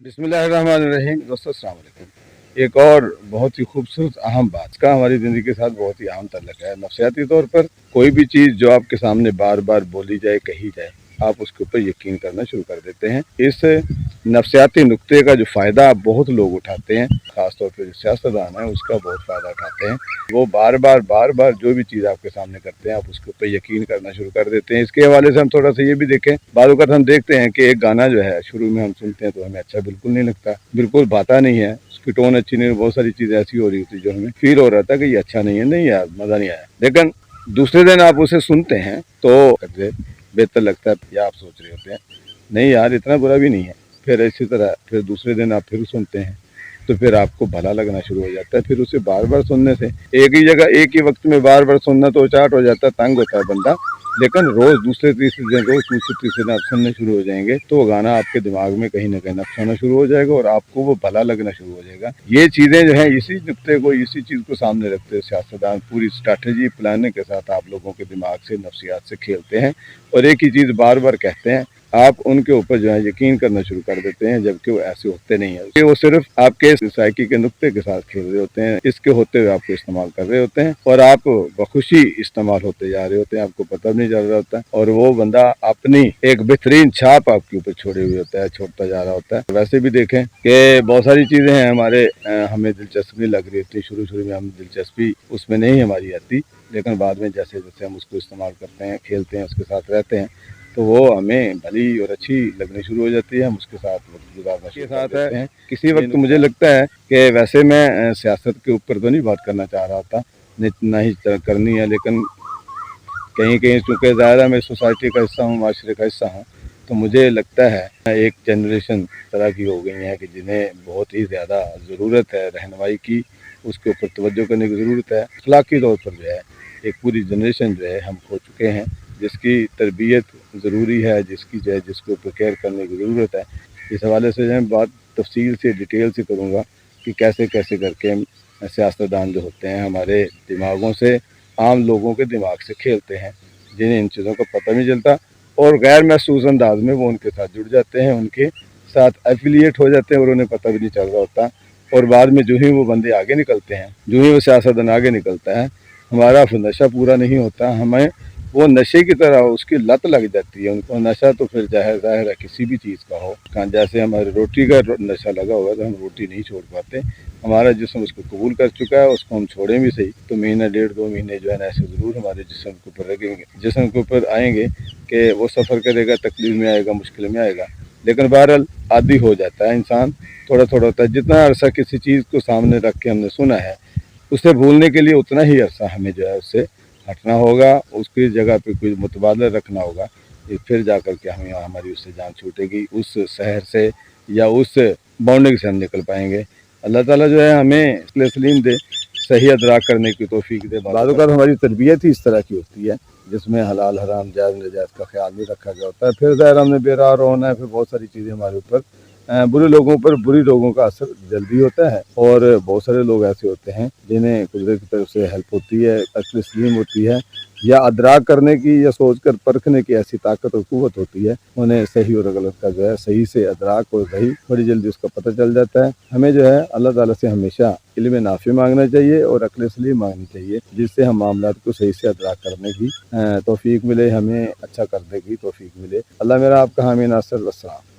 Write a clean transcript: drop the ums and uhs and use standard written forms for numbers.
बिस्मिल्लाहिर्रहमानिर्रहीम। दोस्तों अस्सलाम वालेकुम। एक और बहुत ही खूबसूरत अहम बात का हमारी ज़िंदगी के साथ बहुत ही अहम ताल्लुक है। नफ्सियाती तौर पर कोई भी चीज़ जो आपके सामने बार बार बोली जाए, कही जाए, आप उसके ऊपर यकीन करना शुरू कर देते हैं। इस नफ्सियाती नुक्ते का जो फ़ायदा बहुत लोग उठाते हैं, ख़ासतौर पर जो सियासतदान है उसका बहुत फ़ायदा उठाते हैं। वो बार बार जो भी चीज़ आपके सामने करते हैं, आप उसके ऊपर यकीन करना शुरू कर देते हैं। इसके हवाले से हम थोड़ा सा ये भी देखें, बाद वक़्त हम देखते हैं कि एक गाना जो है शुरू में हम सुनते हैं तो हमें अच्छा बिल्कुल नहीं लगता, बिल्कुल भाता नहीं है, उसकी टोन अच्छी नहीं, बहुत सारी चीज़ें ऐसी हो रही थी जो हमें फील हो रहा था कि ये अच्छा नहीं है, नहीं यार मज़ा नहीं आया। लेकिन दूसरे दिन आप उसे सुनते हैं तो बेहतर लगता है, या आप सोच रहे होते हैं नहीं यार इतना बुरा भी नहीं है। फिर इसी तरह फिर दूसरे दिन आप फिर सुनते हैं तो फिर आपको भला लगना शुरू हो जाता है। फिर उसे बार बार सुनने से एक ही जगह एक ही वक्त में बार बार सुनना तो चाट हो जाता है, तंग होता है बंदा। लेकिन रोज़ दूसरे तीसरे दिन आप सुनने शुरू हो जाएंगे तो वो गाना आपके दिमाग में कहीं ना कहीं नक्श होना शुरू हो जाएगा और आपको वो भला लगना शुरू हो जाएगा। ये चीज़ें जो है इसी नुक्ते को, इसी चीज़ को सामने रखते हुए सियासतदान पूरी स्ट्रैटेजी प्लानिंग के साथ आप लोगों के दिमाग से, नफ्सियात से खेलते हैं और एक ही चीज़ बार बार कहते हैं। आप उनके ऊपर जो है यकीन करना शुरू कर देते हैं, जबकि वो ऐसे होते नहीं है। वो सिर्फ आपके साइकी के नुक्ते के साथ खेल रहे होते हैं, इसके होते हुए आपको इस्तेमाल कर रहे होते हैं और आप बखुशी इस्तेमाल होते जा रहे होते हैं, आपको पता भी नहीं चल रहा होता है। और वो बंदा अपनी एक बेहतरीन छाप आपके ऊपर छोड़े हुए होता है, छोड़ता जा रहा होता है। वैसे भी देखें कि बहुत सारी चीज़ें हैं हमारे हमें दिलचस्पी लग रही थी, शुरू में हम दिलचस्पी उसमें नहीं हमारी आती, लेकिन बाद में जैसे जैसे हम उसको इस्तेमाल करते हैं, खेलते हैं, उसके साथ रहते हैं तो वो हमें भली और अच्छी लगनी शुरू हो जाती है। हम उसके साथ वक्त गुजारना शुरू कर देते हैं। किसी वक्त मुझे लगता है कि वैसे मैं सियासत के ऊपर तो नहीं बात करना चाह रहा था, ना ही करनी है, लेकिन कहीं कहीं चूँकि ज़्यादा मैं सोसाइटी का हिस्सा हूँ, माशरे का हिस्सा हूँ, तो मुझे लगता है एक जनरेशन तरह की हो गई है कि जिन्हें बहुत ही ज़्यादा ज़रूरत है रहनुमाई की, उसके ऊपर तवज्जो करने की ज़रूरत है। अखलाकी तौर पर जो है एक पूरी जनरेशन जो है हम खो चुके हैं, जिसकी तरबियत ज़रूरी है, जिसकी जो है जिसके ऊपर केयर करने की ज़रूरत है। इस हवाले से जो है बात तफसील से, डिटेल से करूँगा कि कैसे कैसे करके सियासतदान जो होते हैं हमारे दिमागों से, आम लोगों के दिमाग से खेलते हैं, जिन्हें इन चीज़ों का पता नहीं चलता और गैर महसूस अंदाज में वो उनके साथ जुड़ जाते हैं, उनके साथ एफिलिएट हो जाते हैं और उन्हें पता भी नहीं चल रहा होता। और बाद में जो ही वो बंदे आगे निकलते हैं, जो ही वो सियासतदान आगे निकलता है, हमारा नशा पूरा नहीं होता, हमें वो नशे की तरह उसकी लत लग जाती है। उनको नशा तो फिर ज़ाहिर है किसी भी चीज़ का हो, जैसे हमारे रोटी का नशा लगा हुआ तो हम रोटी नहीं छोड़ पाते। हमारा जिस्म उसको कबूल कर चुका है, उसको हम छोड़ें भी सही तो महीना डेढ़ 2 महीने जो है ना ऐसे ज़रूर हमारे जिस्म के ऊपर लगेंगे, जिस्म के ऊपर आएंगे कि वो सफ़र करेगा, तकलीफ में आएगा, मुश्किल में आएगा। लेकिन बहरहाल आदी हो जाता है इंसान, थोड़ा थोड़ा होता है। जितना अरसा किसी चीज़ को सामने रख के हमने सुना है, उसे भूलने के लिए उतना ही अरसा हमें जो है उससे हटना होगा, उसकी जगह पे कोई मुतबादला रखना होगा। फिर जा कर के हमें हमारी उससे जान छूटेगी, उस शहर से या उस बाउंड्री से हम निकल पाएंगे। अल्लाह ताला जो है हमें तस्लीम दे, सही अदराक करने की तौफीक दे। बाद वक़्त हमारी तरबियत ही इस तरह की होती है जिसमें हलाल हराम, जायज़ नाजायज़ का ख्याल नहीं रखा गया होता है। फिर ज़ाहिर हमने बेरार होना है, फिर बहुत सारी चीज़ें हमारे ऊपर बुरे लोगों पर, बुरी लोगों का असर जल्दी होता है। और बहुत सारे लोग ऐसे होते हैं जिन्हें कुदरत की तरफ से हेल्प होती है, अक्ल सलीम होती है, या अदराक करने की या सोच कर परखने की ऐसी ताकत और क़ुव्वत होती है, उन्हें सही और गलत का जो है सही से अदराक और सही बड़ी जल्दी उसका पता चल जाता है। हमें जो है अल्लाह ताला से हमेशा इल्म नाफ़ी मांगना चाहिए और अक्ल सलीम मांगनी चाहिए, जिससे हम मामलात को सही से अदराक करने की तौफीक मिले, हमें अच्छा करने की तौफीक मिले। अल्लाह मेरा आपका हामी नासिर। अस्सलाम।